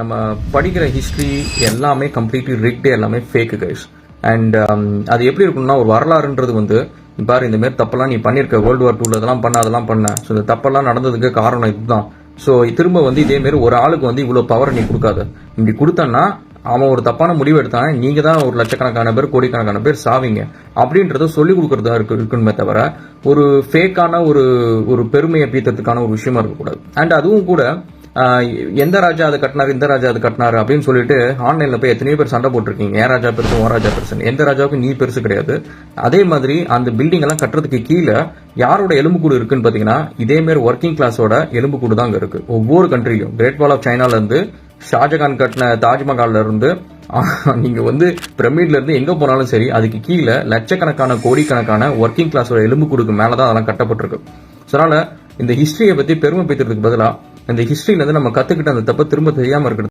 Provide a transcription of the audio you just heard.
நம்ம படிக்கிற ஹிஸ்ட்ரி எல்லாமே கம்ப்ளீட்லி ரிக்டு, எல்லாமே ஃபேக்கு கைஸ். அண்ட் அது எப்படி இருக்கும்னா, ஒரு வரலாறுன்றது வந்து பாரு, இந்த மாதிரி தப்பெல்லாம் நீ பண்ணிருக்க, வேர்ல்டு வார் 2 அதெல்லாம் பண்ண அதெல்லாம் பண்ண, ஸோ இந்த தப்பெல்லாம் நடந்ததுக்கு காரணம் இதுதான். ஸோ திரும்ப வந்து இதே மாதிரி ஒரு ஆளுக்கு வந்து இவ்வளோ பவர் நீ கொடுக்காத. இப்படி கொடுத்தன்னா அவன் ஒரு தப்பான முடிவு எடுத்தான், நீங்க தான் ஒரு லட்சக்கணக்கான பேர் கோடிக்கணக்கான பேர் சாவீங்க அப்படின்றத சொல்லிக் கொடுக்கறதா இருக்குமே தவிர ஒரு ஃபேக்கான ஒரு பெருமையை பீத்தத்துக்கான ஒரு விஷயமா இருக்கக்கூடாது. அண்ட் அதுவும் கூட எந்த ராஜா அதை கட்டினாரு, இந்த ராஜா அதை கட்டினாரு அப்படின்னு சொல்லிட்டு ஆன்லைன்ல போய் எத்தனையோ பேர் சண்டை போட்டிருக்கீங்க. ஏன் ராஜா பெருசு, ஓ ராஜா பெருசு, எந்த ராஜாவுக்கும் நீ பெருசு கிடையாது. அதே மாதிரி அந்த பில்டிங் எல்லாம் கட்டுறதுக்கு கீழே யாரோட எலும்புக்கூடு இருக்குன்னு பாத்தீங்கன்னா, இதே மாதிரி ஒர்க்கிங் கிளாஸோட எலும்புக்கூடு தான் அங்க இருக்கு. ஒவ்வொரு கண்ட்ரியும் கிரேட் வால் ஆஃப் சைனால இருந்து, ஷாஜகான் கட்டின தாஜ்மஹால்ல இருந்து, நீங்க வந்து பிரமிட்ல இருந்து எங்க போனாலும் சரி, அதுக்கு கீழே லட்சக்கணக்கான கோடிக்கணக்கான ஒர்க்கிங் கிளாஸோட எலும்புக்கூடுக்கு மேலதான் அதெல்லாம் கட்டப்பட்டிருக்கு. அதனால இந்த ஹிஸ்டரியை பத்தி பெருமை பேத்துறதுக்கு பதிலா இந்த ஹிஸ்டரியில இருந்து நம்ம கத்துக்கிட்ட அந்த தப்ப திரும்ப தெரியாம இருக்கிறது